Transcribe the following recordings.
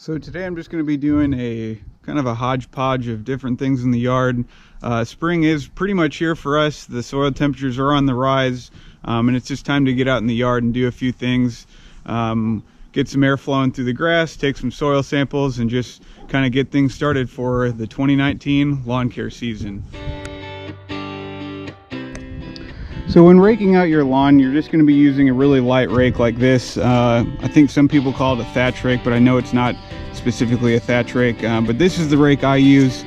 So today I'm just going to be doing a kind of a hodgepodge of different things in the yard. Spring is pretty much here for us. The soil temperatures are on the rise, and it's just time to get out in the yard and do a few things. Get some air flowing through the grass, take some soil samples, and just kind of get things started for the 2019 lawn care season. So when raking out your lawn, you're just going to be using a really light rake like this. I think some people call it a thatch rake, but I know it's not specifically a thatch rake. But this is the rake I use.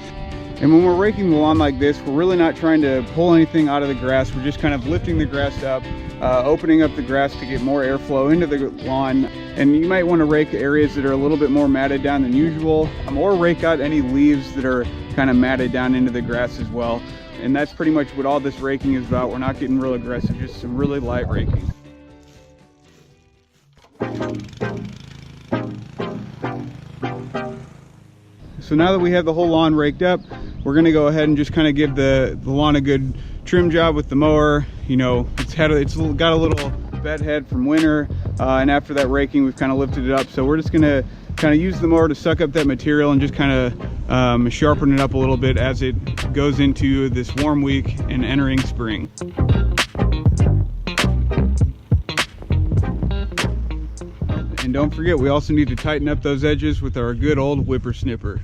And when we're raking the lawn like this, we're really not trying to pull anything out of the grass. We're just kind of lifting the grass up, opening up the grass to get more airflow into the lawn. And you might want to rake areas that are a little bit more matted down than usual, or rake out any leaves that are kind of matted down into the grass as well. And that's pretty much what all this raking is about. We're not getting real aggressive, just some really light raking. So now that we have the whole lawn raked up, we're gonna go ahead and just kind of give the lawn a good trim job with the mower. You know, it's got a little bed head from winter, and after that raking, we've kind of lifted it up. So we're just gonna kind of use the mower to suck up that material and just kind of sharpen it up a little bit as it goes into this warm week and entering spring. And don't forget, we also need to tighten up those edges with our good old whippersnipper.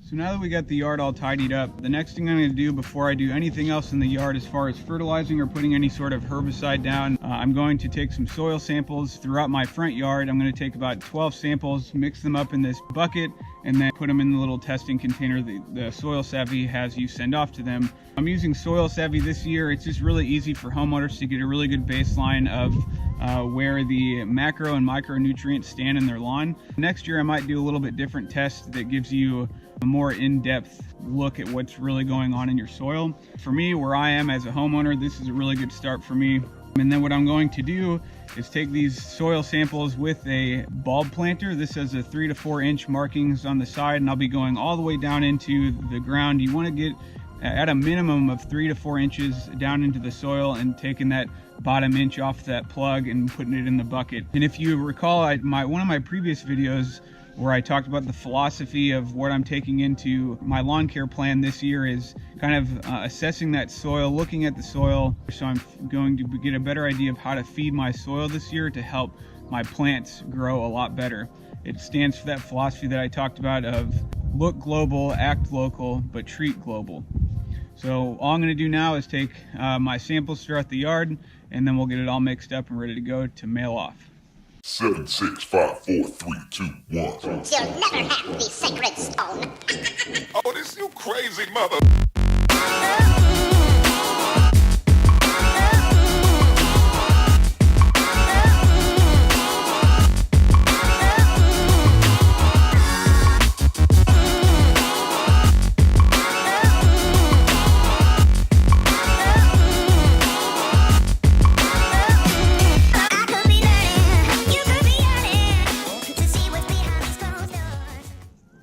So now that we got the yard all tidied up, the next thing I'm going to do before I do anything else in the yard as far as fertilizing or putting any sort of herbicide down, I'm going to take some soil samples throughout my front yard. I'm going to take about 12 samples, mix them up in this bucket, and then put them in the little testing container that the Soil Savvy has you send off to them. I'm using Soil Savvy this year. It's just really easy for homeowners to get a really good baseline of where the macro and micronutrients stand in their lawn. Next year I might do a little bit different test that gives you a more in-depth look at what's really going on in your soil. For me, where I am as a homeowner, this is a really good start for me. And then what I'm going to do is take these soil samples with a bulb planter. This has a 3 to 4 inch markings on the side, and I'll be going all the way down into the ground. You want to get at a minimum of 3 to 4 inches down into the soil and taking that bottom inch off that plug and putting it in the bucket. And if you recall, one of my previous videos where I talked about the philosophy of what I'm taking into my lawn care plan this year is kind of assessing that soil, looking at the soil. So I'm going to get a better idea of how to feed my soil this year to help my plants grow a lot better. It stands for that philosophy that I talked about of look global, act local, but treat global. So all I'm going to do now is take my samples throughout the yard, and then we'll get it all mixed up and ready to go to mail off. 7, 6, 5, 4, 3, 2, 1. You'll never have the sacred stone. Oh, this you crazy mother.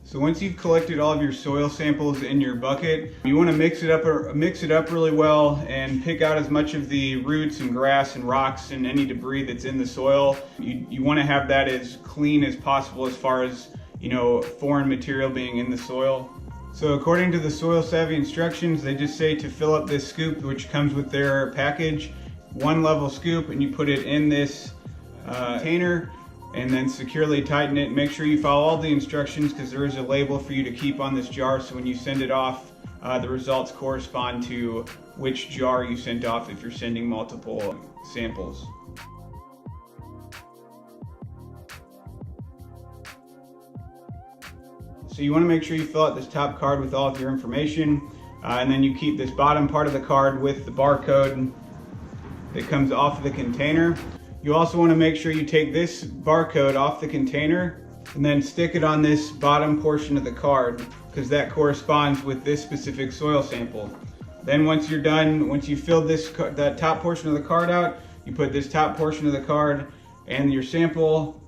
So once you've collected all of your soil samples in your bucket, you want to mix it up really well and pick out as much of the roots and grass and rocks and any debris that's in the soil. You want to have that as clean as possible as far as, you know, foreign material being in the soil. So according to the Soil Savvy instructions, they just say to fill up this scoop, which comes with their package, 1 level scoop, and you put it in this container, and then securely tighten it. Make sure you follow all the instructions, because there is a label for you to keep on this jar, so when you send it off, the results correspond to which jar you sent off if you're sending multiple samples. So you want to make sure you fill out this top card with all of your information, and then you keep this bottom part of the card with the barcode that comes off of the container. You also want to make sure you take this barcode off the container and then stick it on this bottom portion of the card because that corresponds with this specific soil sample. Then once you're done, once you filled that top portion of the card out, you put this top portion of the card and your sample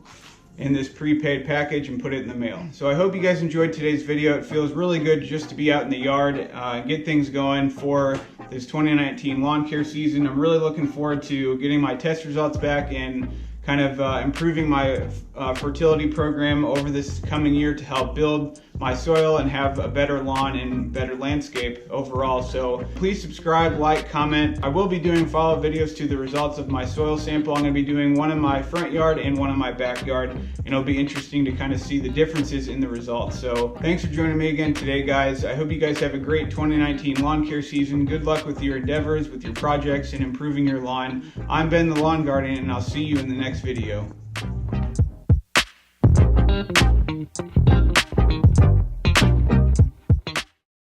in this prepaid package and put it in the mail. So I hope you guys enjoyed today's video. It feels really good just to be out in the yard and get things going for this 2019 lawn care season. I'm really looking forward to getting my test results back and kind of improving my fertility program over this coming year to help build my soil and have a better lawn and better landscape overall. So please subscribe, like, comment. I will be doing follow-up videos to the results of my soil sample. I'm going to be doing one in my front yard and one in my backyard, and it'll be interesting to kind of see the differences in the results. So thanks for joining me again today, guys. I hope you guys have a great 2019 lawn care season. Good luck with your endeavors, with your projects, and improving your lawn. I'm Ben the Lawn Guardian, and I'll see you in the next video.